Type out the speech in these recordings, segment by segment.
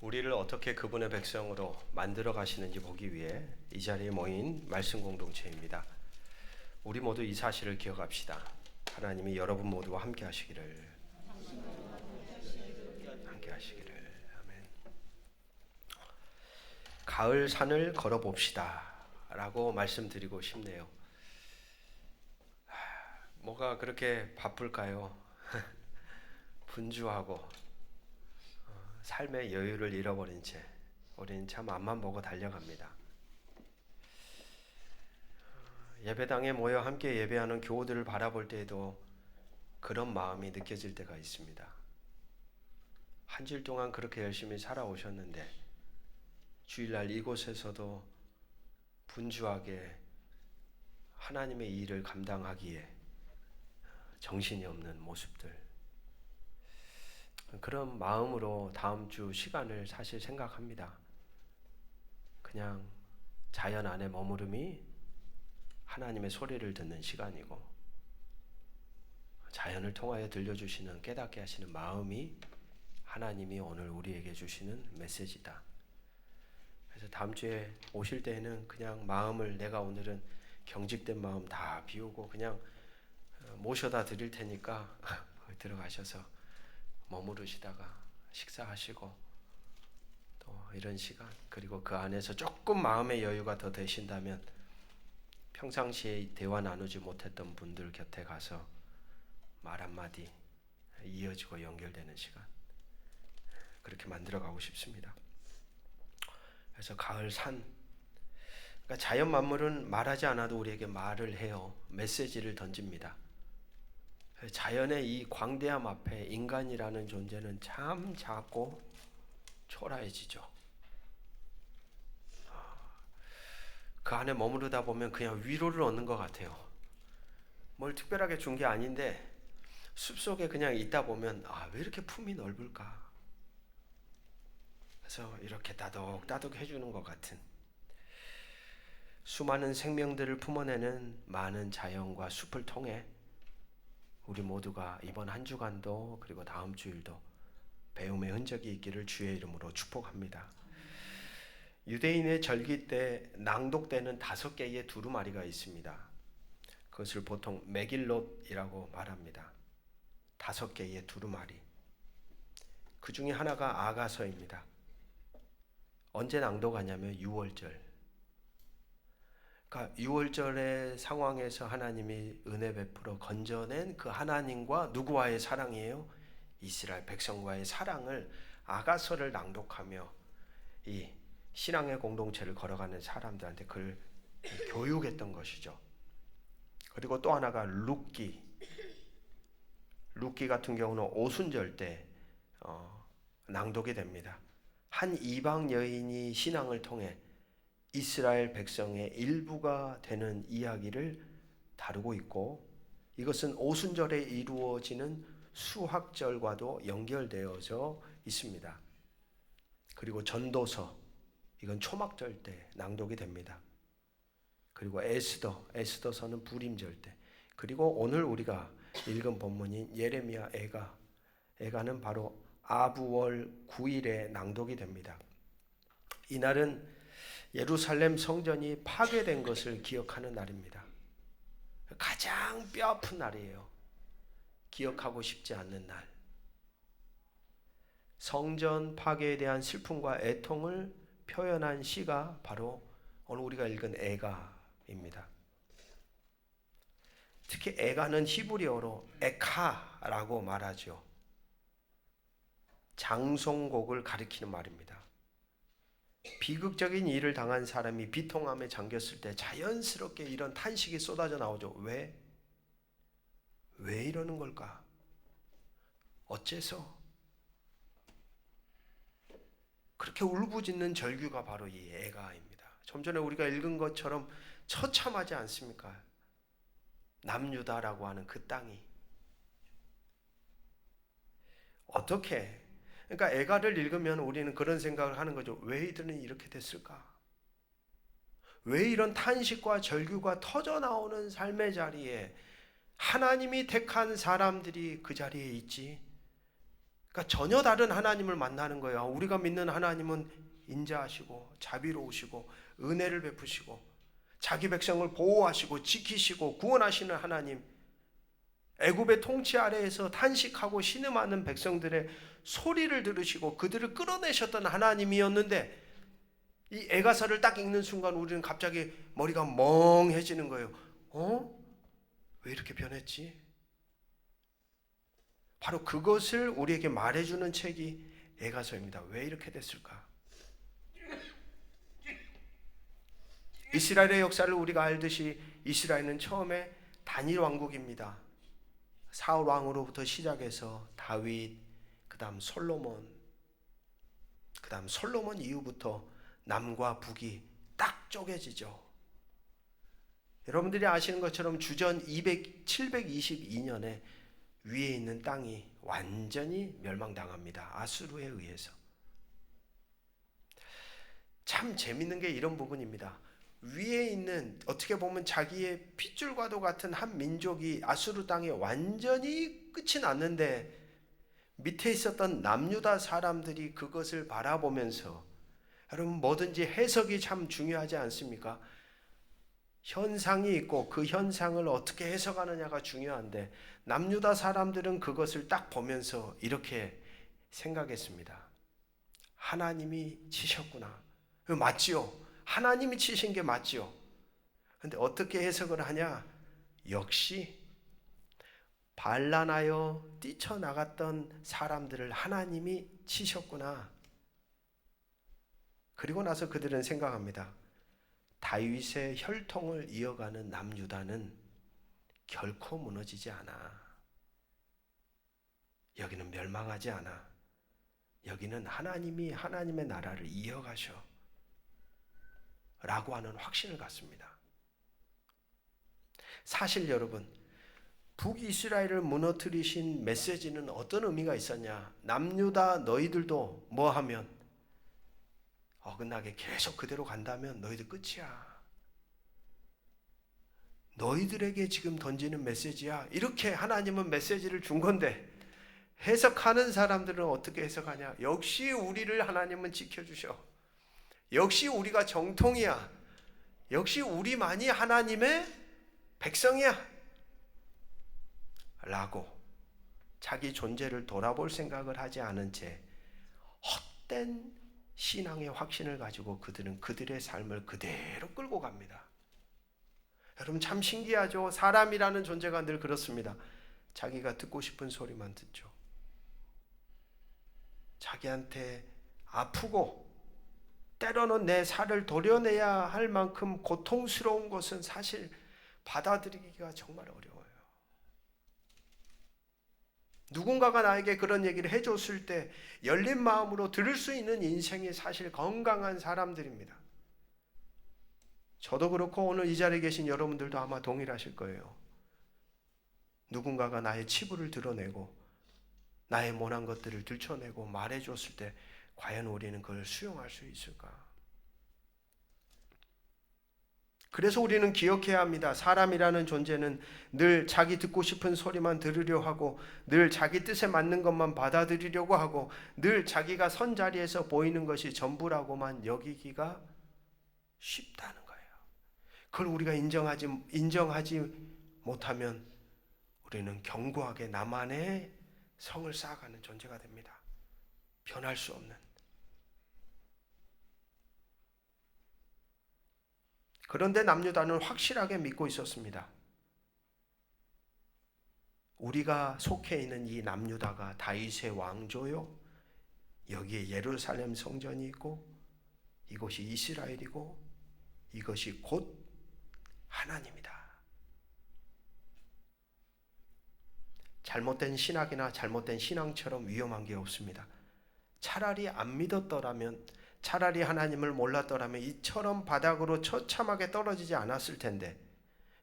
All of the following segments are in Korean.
우리를 어떻게 그분의 백성으로 만들어 가시는지 보기 위해 이 자리에 모인 말씀 공동체입니다. 우리 모두 이 사실을 기억합시다. 하나님이 여러분 모두와 함께 하시기를. 아멘. 가을 산을 걸어봅시다 라고 말씀드리고 싶네요. 뭐가 그렇게 바쁠까요? 분주하고 삶의 여유를 잃어버린 채 우리는 참 앞만 보고 달려갑니다. 예배당에 모여 함께 예배하는 교우들을 바라볼 때에도 그런 마음이 느껴질 때가 있습니다. 한 주일 동안 그렇게 열심히 살아오셨는데 주일날 이곳에서도 분주하게 하나님의 일을 감당하기에 정신이 없는 모습들, 그런 마음으로 다음 주 시간을 사실 생각합니다. 그냥 자연 안에 머무름이 하나님의 소리를 듣는 시간이고, 자연을 통하여 들려주시는, 깨닫게 하시는 마음이 하나님이 오늘 우리에게 주시는 메시지다. 그래서 다음 주에 오실 때에는 그냥 마음을, 내가 오늘은 경직된 마음 다 비우고 그냥 모셔다 드릴 테니까 들어가셔서 머무르시다가 식사하시고 또 이런 시간, 그리고 그 안에서 조금 마음의 여유가 더 되신다면 평상시에 대화 나누지 못했던 분들 곁에 가서 말 한마디 이어지고 연결되는 시간, 그렇게 만들어가고 싶습니다. 그래서 가을 산, 그러니까 자연 만물은 말하지 않아도 우리에게 말을 해요. 메시지를 던집니다. 자연의 이 광대함 앞에 인간이라는 존재는 참 작고 초라해지죠. 그 안에 머무르다 보면 그냥 위로를 얻는 것 같아요. 뭘 특별하게 준 게 아닌데 숲속에 그냥 있다 보면 왜 이렇게 품이 넓을까? 그래서 이렇게 따독따독 해주는 것 같은, 수많은 생명들을 품어내는 많은 자연과 숲을 통해 우리 모두가 이번 한 주간도 그리고 다음 주일도 배움의 흔적이 있기를 주의 이름으로 축복합니다. 유대인의 절기 때 낭독되는 5개의 두루마리가 있습니다. 그것을 보통 메길롯이라고 말합니다. 5개의 두루마리. 그 중에 하나가 아가서입니다. 언제 낭독하냐면 6월절. 그러니까 6월절의 상황에서 하나님이 은혜 베풀어 건져낸 그 하나님과 누구와의 사랑이에요? 이스라엘 백성과의 사랑을 아가서를 낭독하며 이 신앙의 공동체를 걸어가는 사람들한테 그걸 교육했던 것이죠. 그리고 또 하나가 룻기 같은 경우는 오순절 때 낭독이 됩니다. 한 이방 여인이 신앙을 통해 이스라엘 백성의 일부가 되는 이야기를 다루고 있고, 이것은 오순절에 이루어지는 수학절과도 연결되어져 있습니다. 그리고 전도서, 이건 초막절 때 낭독이 됩니다. 그리고 에스더서는 부림절 때, 그리고 오늘 우리가 읽은 본문인 예레미야 애가는 바로 아부월 9일에 낭독이 됩니다. 이날은 예루살렘 성전이 파괴된 것을 기억하는 날입니다. 가장 뼈아픈 날이에요. 기억하고 싶지 않는 날. 성전 파괴에 대한 슬픔과 애통을 표현한 시가 바로 오늘 우리가 읽은 애가입니다. 특히 애가는 히브리어로 에카라고 말하죠. 장송곡을 가리키는 말입니다. 비극적인 일을 당한 사람이 비통함에 잠겼을 때 자연스럽게 이런 탄식이 쏟아져 나오죠. 왜 이러는 걸까? 어째서? 그렇게 울부짖는 절규가 바로 이 애가입니다. 좀 전에 우리가 읽은 것처럼 처참하지 않습니까? 남유다라고 하는 그 땅이 어떻게, 그러니까 애가를 읽으면 우리는 그런 생각을 하는 거죠. 왜 이들은 이렇게 됐을까? 왜 이런 탄식과 절규가 터져 나오는 삶의 자리에 하나님이 택한 사람들이 그 자리에 있지? 그러니까 전혀 다른 하나님을 만나는 거예요. 우리가 믿는 하나님은 인자하시고 자비로우시고 은혜를 베푸시고 자기 백성을 보호하시고 지키시고 구원하시는 하나님, 애굽의 통치 아래에서 탄식하고 신음하는 백성들의 소리를 들으시고 그들을 끌어내셨던 하나님이었는데, 이 에가서를 딱 읽는 순간 우리는 갑자기 머리가 멍해지는 거예요. 왜 이렇게 변했지? 바로 그것을 우리에게 말해주는 책이 에가서입니다. 왜 이렇게 됐을까? 이스라엘의 역사를 우리가 알듯이 이스라엘은 처음에 단일 왕국입니다. 사울 왕으로부터 시작해서 다윗, 그 다음 솔로몬, 그 다음 솔로몬 이후부터 남과 북이 딱 쪼개지죠. 여러분들이 아시는 것처럼 주전 722년에 위에 있는 땅이 완전히 멸망당합니다. 아수르에 의해서. 참 재밌는 게 이런 부분입니다. 위에 있는, 어떻게 보면 자기의 핏줄과도 같은 한 민족이 아수르 땅에 완전히 끝이 났는데, 밑에 있었던 남유다 사람들이 그것을 바라보면서, 여러분 뭐든지 해석이 참 중요하지 않습니까? 현상이 있고 그 현상을 어떻게 해석하느냐가 중요한데, 남유다 사람들은 그것을 딱 보면서 이렇게 생각했습니다. 하나님이 치셨구나. 맞지요? 하나님이 치신 게 맞지요? 근데 어떻게 해석을 하냐? 역시 반란하여 뛰쳐나갔던 사람들을 하나님이 치셨구나. 그리고 나서 그들은 생각합니다. 다윗의 혈통을 이어가는 남유다는 결코 무너지지 않아. 여기는 멸망하지 않아. 여기는 하나님이 하나님의 나라를 이어가셔 라고 하는 확신을 갖습니다. 사실 여러분, 북이스라엘을 무너뜨리신 메시지는 어떤 의미가 있었냐? 남유다 너희들도 뭐하면 어긋나게 계속 그대로 간다면 너희들 끝이야. 너희들에게 지금 던지는 메시지야. 이렇게 하나님은 메시지를 준 건데, 해석하는 사람들은 어떻게 해석하냐? 역시 우리를 하나님은 지켜주셔. 역시 우리가 정통이야. 역시 우리만이 하나님의 백성이야. 라고 자기 존재를 돌아볼 생각을 하지 않은 채 헛된 신앙의 확신을 가지고 그들은 그들의 삶을 그대로 끌고 갑니다. 여러분 참 신기하죠? 사람이라는 존재가 늘 그렇습니다. 자기가 듣고 싶은 소리만 듣죠. 자기한테 아프고 때로는 내 살을 도려내야 할 만큼 고통스러운 것은 사실 받아들이기가 정말 어려워요. 누군가가 나에게 그런 얘기를 해줬을 때 열린 마음으로 들을 수 있는 인생이 사실 건강한 사람들입니다. 저도 그렇고 오늘 이 자리에 계신 여러분들도 아마 동일하실 거예요. 누군가가 나의 치부를 드러내고 나의 못난 것들을 들춰내고 말해줬을 때 과연 우리는 그걸 수용할 수 있을까? 그래서 우리는 기억해야 합니다. 사람이라는 존재는 늘 자기 듣고 싶은 소리만 들으려 하고, 늘 자기 뜻에 맞는 것만 받아들이려고 하고, 늘 자기가 선 자리에서 보이는 것이 전부라고만 여기기가 쉽다는 거예요. 그걸 우리가 인정하지 못하면 우리는 견고하게 나만의 성을 쌓아가는 존재가 됩니다. 변할 수 없는. 그런데 남유다는 확실하게 믿고 있었습니다. 우리가 속해 있는 이 남유다가 다윗의 왕조요, 여기에 예루살렘 성전이 있고 이곳이 이스라엘이고 이것이 곧 하나님이다. 잘못된 신학이나 잘못된 신앙처럼 위험한 게 없습니다. 차라리 안 믿었더라면, 차라리 하나님을 몰랐더라면 이처럼 바닥으로 처참하게 떨어지지 않았을 텐데,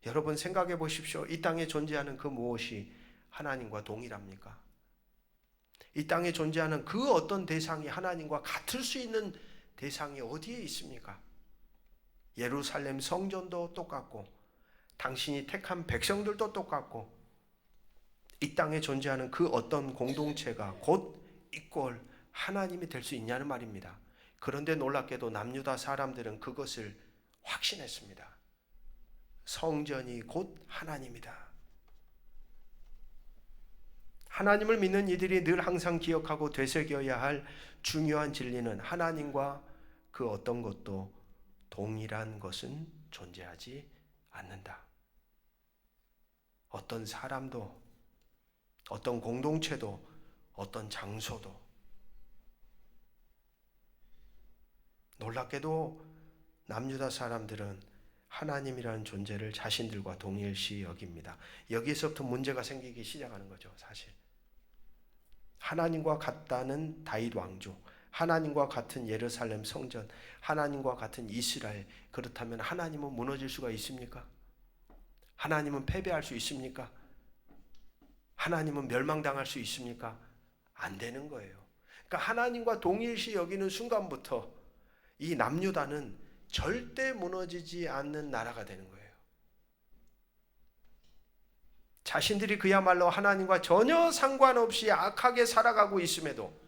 여러분 생각해 보십시오. 이 땅에 존재하는 그 무엇이 하나님과 동일합니까? 이 땅에 존재하는 그 어떤 대상이 하나님과 같을 수 있는 대상이 어디에 있습니까? 예루살렘 성전도 똑같고 당신이 택한 백성들도 똑같고, 이 땅에 존재하는 그 어떤 공동체가 곧 이꼴 하나님이 될 수 있냐는 말입니다. 그런데 놀랍게도 남유다 사람들은 그것을 확신했습니다. 성전이 곧 하나님이다. 하나님을 믿는 이들이 늘 항상 기억하고 되새겨야 할 중요한 진리는 하나님과 그 어떤 것도 동일한 것은 존재하지 않는다. 어떤 사람도, 어떤 공동체도, 어떤 장소도. 놀랍게도 남유다 사람들은 하나님이라는 존재를 자신들과 동일시 여깁니다. 여기서부터 문제가 생기기 시작하는 거죠, 사실. 하나님과 같다는 다윗 왕조, 하나님과 같은 예루살렘 성전, 하나님과 같은 이스라엘. 그렇다면 하나님은 무너질 수가 있습니까? 하나님은 패배할 수 있습니까? 하나님은 멸망당할 수 있습니까? 안 되는 거예요. 그러니까 하나님과 동일시 여기는 순간부터 이 남유다는 절대 무너지지 않는 나라가 되는 거예요. 자신들이 그야말로 하나님과 전혀 상관없이 악하게 살아가고 있음에도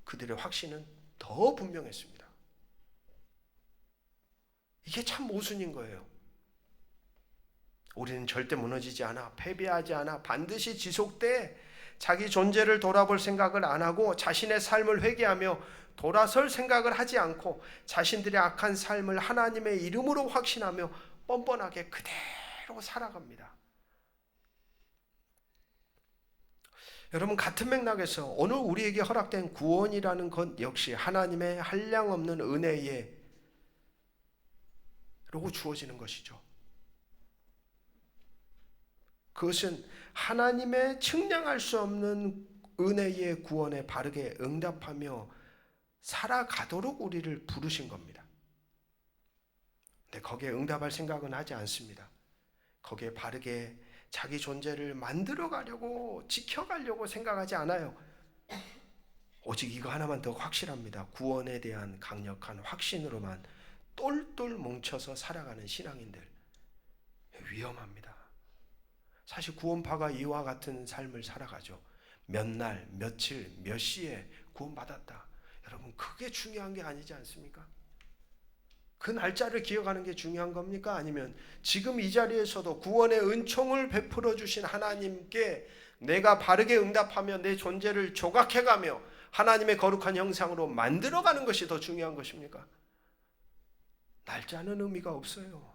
그들의 확신은 더 분명했습니다. 이게 참 모순인 거예요. 우리는 절대 무너지지 않아, 패배하지 않아, 반드시 지속돼. 자기 존재를 돌아볼 생각을 안 하고 자신의 삶을 회개하며 돌아설 생각을 하지 않고 자신들의 악한 삶을 하나님의 이름으로 확신하며 뻔뻔하게 그대로 살아갑니다. 여러분, 같은 맥락에서 오늘 우리에게 허락된 구원이라는 것 역시 하나님의 한량없는 은혜로 주어지는 것이죠. 그것은 하나님의 측량할 수 없는 은혜의 구원에 바르게 응답하며 살아가도록 우리를 부르신 겁니다. 근데 거기에 응답할 생각은 하지 않습니다. 거기에 바르게 자기 존재를 만들어가려고, 지켜가려고 생각하지 않아요. 오직 이거 하나만 더 확실합니다. 구원에 대한 강력한 확신으로만 똘똘 뭉쳐서 살아가는 신앙인들, 위험합니다. 사실 구원파가 이와 같은 삶을 살아가죠. 몇 날, 며칠, 몇 시에 구원받았다. 여러분, 그게 중요한 게 아니지 않습니까? 그 날짜를 기억하는 게 중요한 겁니까? 아니면 지금 이 자리에서도 구원의 은총을 베풀어 주신 하나님께 내가 바르게 응답하며 내 존재를 조각해가며 하나님의 거룩한 형상으로 만들어가는 것이 더 중요한 것입니까? 날짜는 의미가 없어요.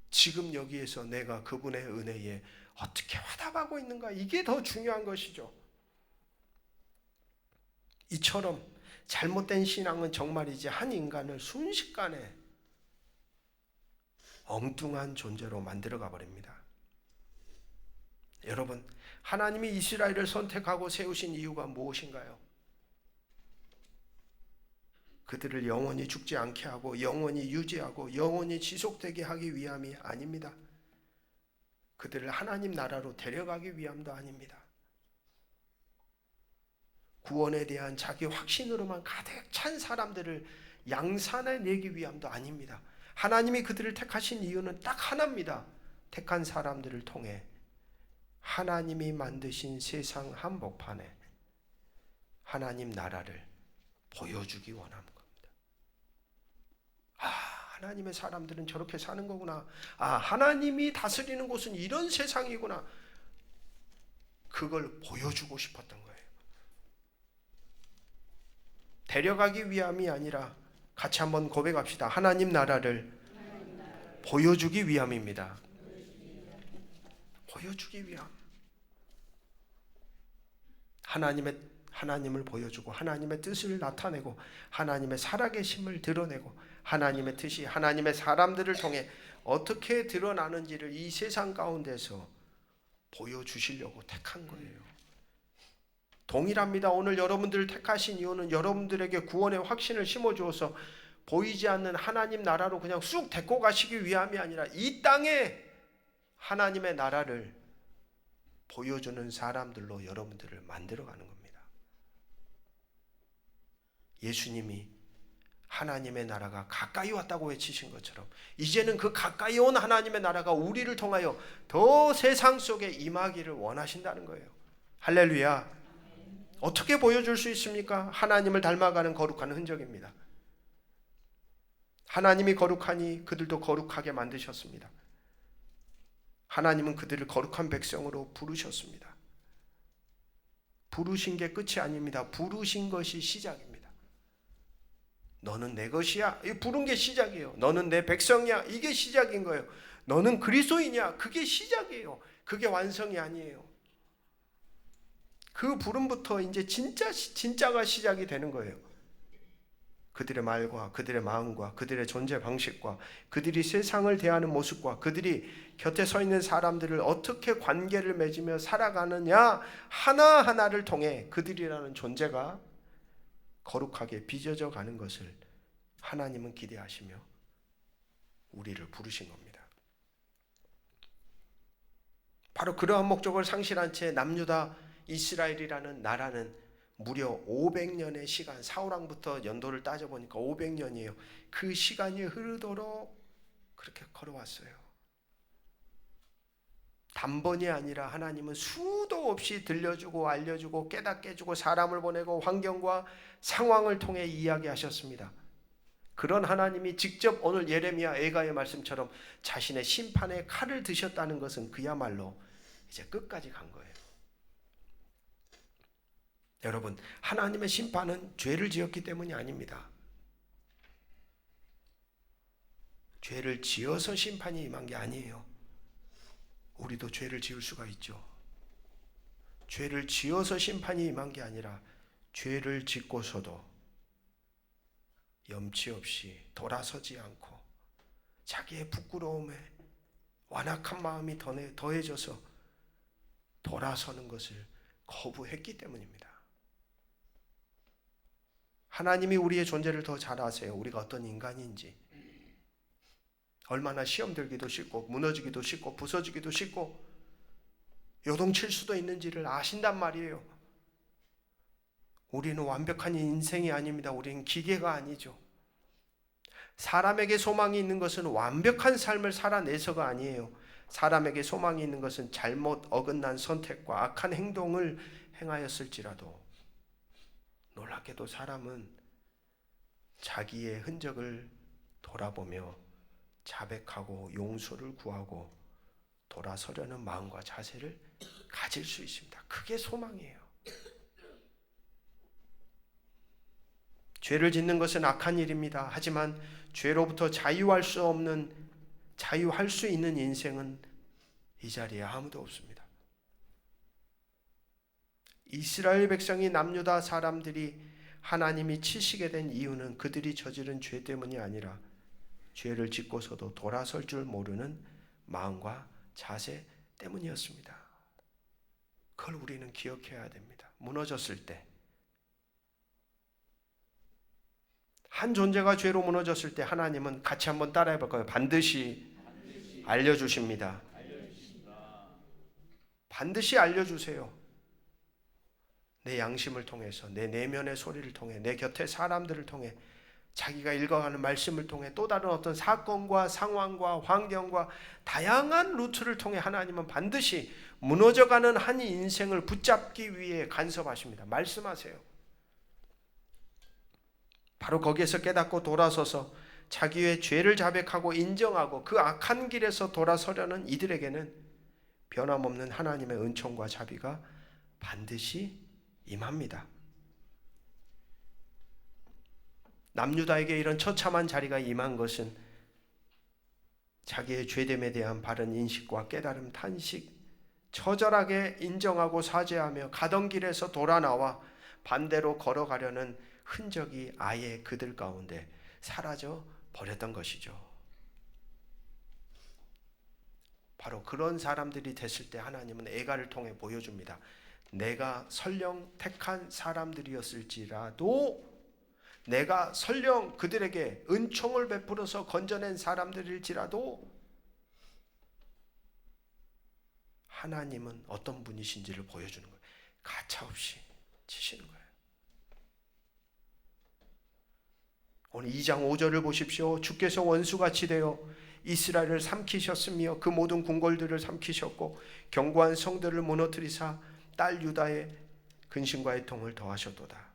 지금 여기에서 내가 그분의 은혜에 어떻게 화답하고 있는가, 이게 더 중요한 것이죠. 이처럼 잘못된 신앙은 정말이지 한 인간을 순식간에 엉뚱한 존재로 만들어가 버립니다. 여러분, 하나님이 이스라엘을 선택하고 세우신 이유가 무엇인가요? 그들을 영원히 죽지 않게 하고 영원히 유지하고 영원히 지속되게 하기 위함이 아닙니다. 그들을 하나님 나라로 데려가기 위함도 아닙니다. 구원에 대한 자기 확신으로만 가득 찬 사람들을 양산해 내기 위함도 아닙니다. 하나님이 그들을 택하신 이유는 딱 하나입니다. 택한 사람들을 통해 하나님이 만드신 세상 한복판에 하나님 나라를 보여주기 원하는 겁니다. 하나님의 사람들은 저렇게 사는 거구나. 하나님이 다스리는 곳은 이런 세상이구나. 그걸 보여주고 싶었던 거예요. 데려가기 위함이 아니라 같이 한번 고백합시다. 하나님 나라를 보여주기 위함입니다. 보여주기 위함. 하나님을 보여주고 하나님의 뜻을 나타내고 하나님의 살아계심을 드러내고 하나님의 뜻이 하나님의 사람들을 통해 어떻게 드러나는지를 이 세상 가운데서 보여주시려고 택한 거예요. 동일합니다. 오늘 여러분들을 택하신 이유는 여러분들에게 구원의 확신을 심어주어서 보이지 않는 하나님 나라로 그냥 쑥 데리고 가시기 위함이 아니라 이 땅에 하나님의 나라를 보여주는 사람들로 여러분들을 만들어가는 겁니다. 예수님이 하나님의 나라가 가까이 왔다고 외치신 것처럼 이제는 그 가까이 온 하나님의 나라가 우리를 통하여 더 세상 속에 임하기를 원하신다는 거예요. 할렐루야. 어떻게 보여줄 수 있습니까? 하나님을 닮아가는 거룩한 흔적입니다. 하나님이 거룩하니 그들도 거룩하게 만드셨습니다. 하나님은 그들을 거룩한 백성으로 부르셨습니다. 부르신 게 끝이 아닙니다. 부르신 것이 시작입니다. 너는 내 것이야. 이 부른 게 시작이에요. 너는 내 백성이야. 이게 시작인 거예요. 너는 그리스도이냐. 그게 시작이에요. 그게 완성이 아니에요. 그 부름부터 이제 진짜가 시작이 되는 거예요. 그들의 말과 그들의 마음과 그들의 존재 방식과 그들이 세상을 대하는 모습과 그들이 곁에 서 있는 사람들을 어떻게 관계를 맺으며 살아가느냐 하나하나를 통해 그들이라는 존재가 거룩하게 빚어져 가는 것을 하나님은 기대하시며 우리를 부르신 겁니다. 바로 그러한 목적을 상실한 채 남유다 이스라엘이라는 나라는 무려 500년의 시간, 사울왕부터 연도를 따져보니까 500년이에요. 그 시간이 흐르도록 그렇게 걸어왔어요. 단번이 아니라 하나님은 수도 없이 들려주고 알려주고 깨닫게 해주고 사람을 보내고 환경과 상황을 통해 이야기하셨습니다. 그런 하나님이 직접 오늘 예레미야 애가의 말씀처럼 자신의 심판의 칼을 드셨다는 것은 그야말로 이제 끝까지 간 거예요. 여러분, 하나님의 심판은 죄를 지었기 때문이 아닙니다. 죄를 지어서 심판이 임한 게 아니에요. 우리도 죄를 지을 수가 있죠. 죄를 지어서 심판이 임한 게 아니라 죄를 짓고서도 염치 없이 돌아서지 않고 자기의 부끄러움에 완악한 마음이 더해져서 돌아서는 것을 거부했기 때문입니다. 하나님이 우리의 존재를 더 잘 아세요. 우리가 어떤 인간인지, 얼마나 시험 들기도 쉽고 무너지기도 쉽고 부서지기도 쉽고 요동칠 수도 있는지를 아신단 말이에요. 우리는 완벽한 인생이 아닙니다. 우리는 기계가 아니죠. 사람에게 소망이 있는 것은 완벽한 삶을 살아내서가 아니에요. 사람에게 소망이 있는 것은 잘못 어긋난 선택과 악한 행동을 행하였을지라도 놀랍게도 사람은 자기의 흔적을 돌아보며 자백하고 용서를 구하고 돌아서려는 마음과 자세를 가질 수 있습니다. 그게 소망이에요. 죄를 짓는 것은 악한 일입니다. 하지만 죄로부터 자유할 수 있는 인생은 이 자리에 아무도 없습니다. 이스라엘 백성이 남유다 사람들이 하나님이 치시게 된 이유는 그들이 저지른 죄 때문이 아니라 죄를 짓고서도 돌아설 줄 모르는 마음과 자세 때문이었습니다. 그걸 우리는 기억해야 됩니다. 무너졌을 때, 한 존재가 죄로 무너졌을 때 하나님은 같이 한번 따라해 볼까요? 반드시 알려주십니다. 반드시 알려주세요. 내 양심을 통해서, 내 내면의 소리를 통해, 내 곁의 사람들을 통해, 자기가 읽어가는 말씀을 통해, 또 다른 어떤 사건과 상황과 환경과 다양한 루트를 통해 하나님은 반드시 무너져가는 한 인생을 붙잡기 위해 간섭하십니다. 말씀하세요. 바로 거기에서 깨닫고 돌아서서 자기의 죄를 자백하고 인정하고 그 악한 길에서 돌아서려는 이들에게는 변함없는 하나님의 은총과 자비가 반드시 임합니다. 남유다에게 이런 처참한 자리가 임한 것은 자기의 죄됨에 대한 바른 인식과 깨달음, 탄식, 처절하게 인정하고 사죄하며 가던 길에서 돌아 나와 반대로 걸어가려는 흔적이 아예 그들 가운데 사라져 버렸던 것이죠. 바로 그런 사람들이 됐을 때 하나님은 애가를 통해 보여줍니다. 내가 설령 택한 사람들이었을지라도, 내가 설령 그들에게 은총을 베풀어서 건져낸 사람들일지라도 하나님은 어떤 분이신지를 보여주는 거예요. 가차없이 치시는 거예요. 오늘 2장 5절을 보십시오. 주께서 원수같이 되어 이스라엘을 삼키셨으며 그 모든 궁궐들을 삼키셨고 견고한 성들을 무너뜨리사 딸 유다의 근심과 애통을 더하셨도다.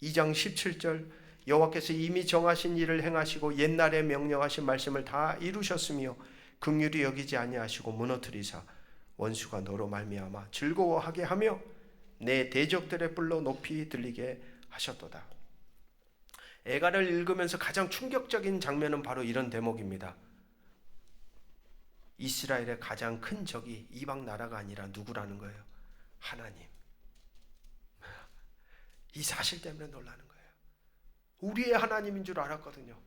2장 17절 여호와께서 이미 정하신 일을 행하시고 옛날에 명령하신 말씀을 다 이루셨으며 긍휼히 여기지 아니하시고 무너뜨리사 원수가 너로 말미암아 즐거워하게 하며 내 대적들의 뿔로 높이 들리게 하셨도다. 애가를 읽으면서 가장 충격적인 장면은 바로 이런 대목입니다. 이스라엘의 가장 큰 적이 이방 나라가 아니라 누구라는 거예요? 하나님. 이 사실 때문에 놀라는 거예요. 우리의 하나님인 줄 알았거든요.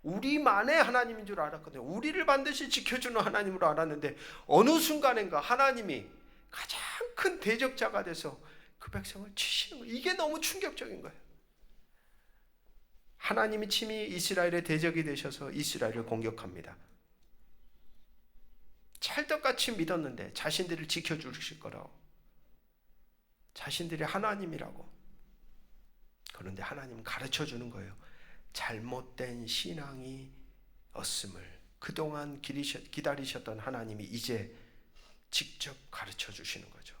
우리만의 하나님인 줄 알았거든요. 우리를 반드시 지켜주는 하나님으로 알았는데 어느 순간인가 하나님이 가장 큰 대적자가 돼서 그 백성을 치시는 거예요. 이게 너무 충격적인 거예요. 하나님이 친히 이스라엘의 대적이 되셔서 이스라엘을 공격합니다. 찰떡같이 믿었는데 자신들을 지켜주실 거라고, 자신들이 하나님이라고. 그런데 하나님은 가르쳐주는 거예요. 잘못된 신앙이 었음을 그동안 기다리셨던 하나님이 이제 직접 가르쳐주시는 거죠.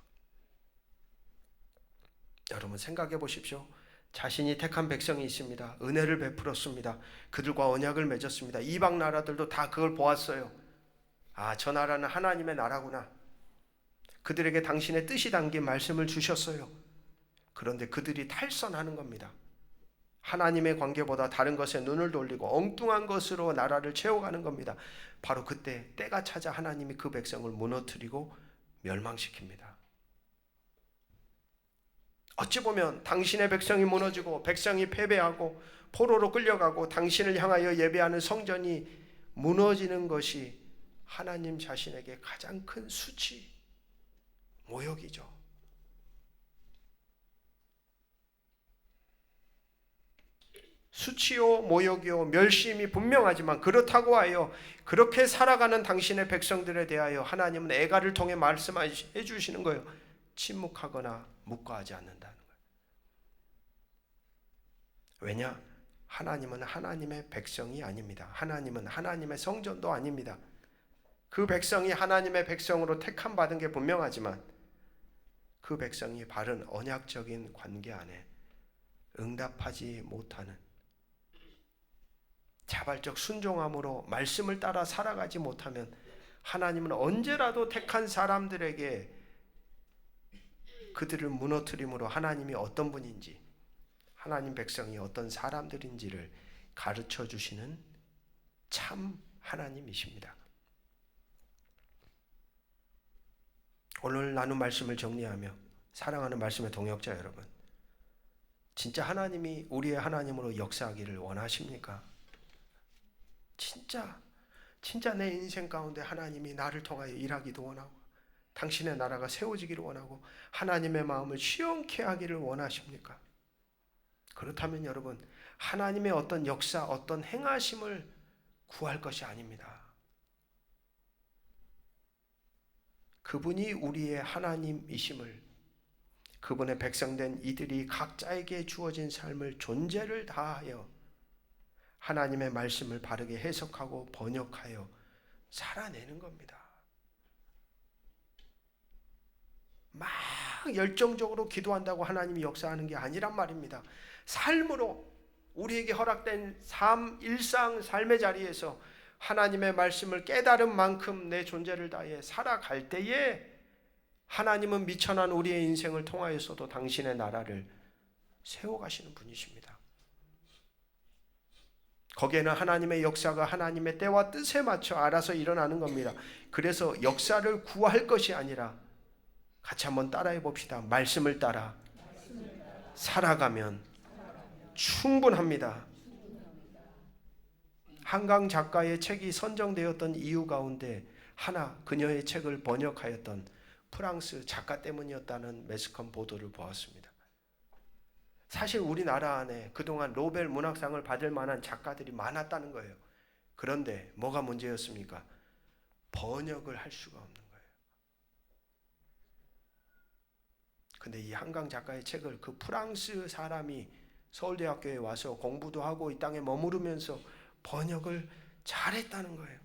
여러분 생각해 보십시오. 자신이 택한 백성이 있습니다. 은혜를 베풀었습니다. 그들과 언약을 맺었습니다. 이방 나라들도 다 그걸 보았어요. 아, 저 나라는 하나님의 나라구나. 그들에게 당신의 뜻이 담긴 말씀을 주셨어요. 그런데 그들이 탈선하는 겁니다. 하나님의 관계보다 다른 것에 눈을 돌리고 엉뚱한 것으로 나라를 채워가는 겁니다. 바로 그때 때가 찾아 하나님이 그 백성을 무너뜨리고 멸망시킵니다. 어찌 보면 당신의 백성이 무너지고 백성이 패배하고 포로로 끌려가고 당신을 향하여 예배하는 성전이 무너지는 것이 하나님 자신에게 가장 큰 수치, 모욕이죠. 수치요 모욕이요 멸시임이 분명하지만 그렇다고 하여 그렇게 살아가는 당신의 백성들에 대하여 하나님은 애가를 통해 말씀해 주시는 거예요. 침묵하거나 묵과하지 않는다는 거예요. 왜냐? 하나님은 하나님의 백성이 아닙니다. 하나님은 하나님의 성전도 아닙니다. 그 백성이 하나님의 백성으로 택함 받은 게 분명하지만 그 백성이 바른 언약적인 관계 안에 응답하지 못하는, 자발적 순종함으로 말씀을 따라 살아가지 못하면 하나님은 언제라도 택한 사람들에게 그들을 무너뜨림으로 하나님이 어떤 분인지, 하나님 백성이 어떤 사람들인지를 가르쳐 주시는 참 하나님이십니다. 오늘 나눈 말씀을 정리하며 사랑하는 말씀의 동역자 여러분, 진짜 하나님이 우리의 하나님으로 역사하기를 원하십니까? 진짜 내 인생 가운데 하나님이 나를 통하여 일하기도 원하고 당신의 나라가 세워지기를 원하고 하나님의 마음을 시원케 하기를 원하십니까? 그렇다면 여러분, 하나님의 어떤 역사, 어떤 행하심을 구할 것이 아닙니다. 그분이 우리의 하나님이심을, 그분의 백성된 이들이 각자에게 주어진 삶을 존재를 다하여 하나님의 말씀을 바르게 해석하고 번역하여 살아내는 겁니다. 막 열정적으로 기도한다고 하나님이 역사하는 게 아니란 말입니다. 삶으로 우리에게 허락된 일상 삶의 자리에서 하나님의 말씀을 깨달은 만큼 내 존재를 다해 살아갈 때에 하나님은 미천한 우리의 인생을 통하여서도 당신의 나라를 세워가시는 분이십니다. 거기에는 하나님의 역사가 하나님의 때와 뜻에 맞춰 알아서 일어나는 겁니다. 그래서 역사를 구할 것이 아니라 같이 한번 따라해 봅시다. 말씀을 따라 살아가면 충분합니다. 한강 작가의 책이 선정되었던 이유 가운데 하나, 그녀의 책을 번역하였던 프랑스 작가 때문이었다는 매스컴 보도를 보았습니다. 사실 우리나라 안에 그동안 노벨 문학상을 받을 만한 작가들이 많았다는 거예요. 그런데 뭐가 문제였습니까? 번역을 할 수가 없는 거예요. 근데 이 한강 작가의 책을 그 프랑스 사람이 서울대학교에 와서 공부도 하고 이 땅에 머무르면서 번역을 잘했다는 거예요.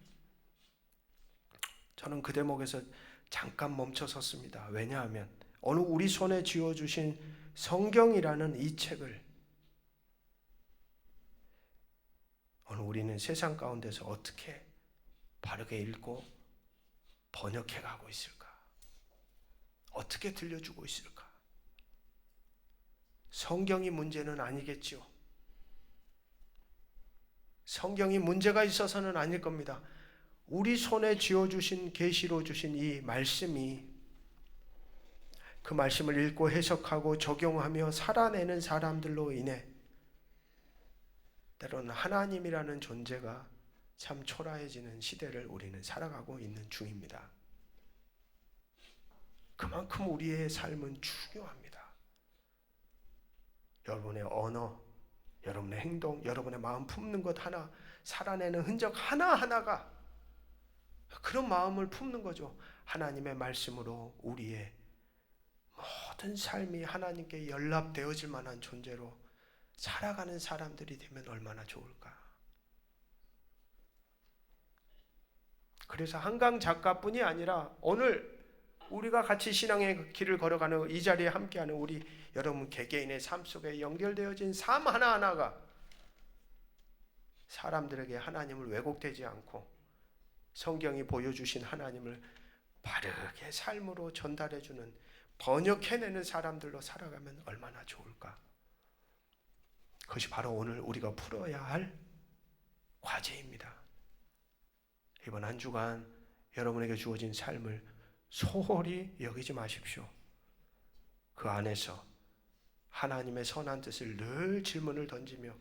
저는 그 대목에서 잠깐 멈춰 섰습니다. 왜냐하면 오늘 우리 손에 쥐어주신 성경이라는 이 책을 오늘 우리는 세상 가운데서 어떻게 바르게 읽고 번역해 가고 있을까? 어떻게 들려주고 있을까? 성경이 문제는 아니겠지요. 성경이 문제가 있어서는 아닐 겁니다. 우리 손에 쥐어주신 계시로 주신 이 말씀이 그 말씀을 읽고 해석하고 적용하며 살아내는 사람들로 인해 때로는 하나님이라는 존재가 참 초라해지는 시대를 우리는 살아가고 있는 중입니다. 그만큼 우리의 삶은 중요합니다. 여러분의 언어, 여러분의 행동, 여러분의 마음 품는 것 하나, 살아내는 흔적 하나하나가 그런 마음을 품는 거죠. 하나님의 말씀으로 우리의 모든 삶이 하나님께 연락되어질 만한 존재로 살아가는 사람들이 되면 얼마나 좋을까. 그래서 한강 작가뿐이 아니라 오늘 우리가 같이 신앙의 길을 걸어가는 이 자리에 함께하는 우리 여러분 개개인의 삶 속에 연결되어진 삶 하나하나가 사람들에게 하나님을 왜곡되지 않고 성경이 보여주신 하나님을 바르게 삶으로 전달해주는 번역해내는 사람들로 살아가면 얼마나 좋을까. 그것이 바로 오늘 우리가 풀어야 할 과제입니다. 이번 한 주간 여러분에게 주어진 삶을 소홀히 여기지 마십시오. 그 안에서 하나님의 선한 뜻을 늘 질문을 던지며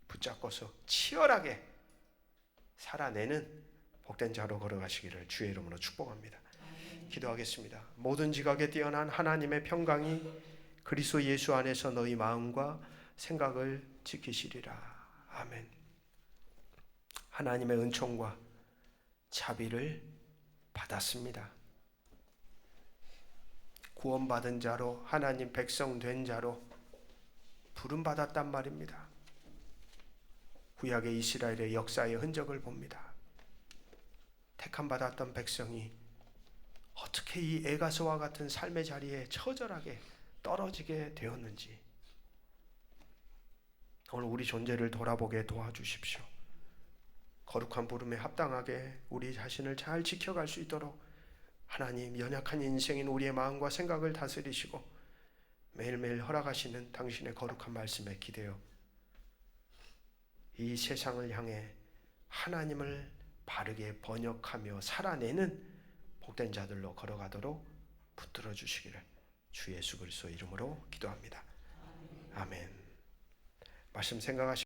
붙잡고서 치열하게 살아내는 복된 자로 걸어가시기를 주의 이름으로 축복합니다. 기도하겠습니다. 모든 지각에 뛰어난 하나님의 평강이 그리스도 예수 안에서 너희 마음과 생각을 지키시리라. 아멘. 하나님의 은총과 자비를 받았습니다. 구원받은 자로 하나님 백성 된 자로 부름받았단 말입니다. 구약의 이스라엘의 역사의 흔적을 봅니다. 택함 받았던 백성이 어떻게 이 애가서와 같은 삶의 자리에 처절하게 떨어지게 되었는지 오늘 우리 존재를 돌아보게 도와주십시오. 거룩한 부름에 합당하게 우리 자신을 잘 지켜갈 수 있도록 하나님 연약한 인생인 우리의 마음과 생각을 다스리시고 매일매일 허락하시는 당신의 거룩한 말씀에 기대어 이 세상을 향해 하나님을 바르게 번역하며 살아내는 복된 자들로 걸어가도록 붙들어 주시기를 주 예수 그리스도 이름으로 기도합니다. 아멘. 말씀 생각하시고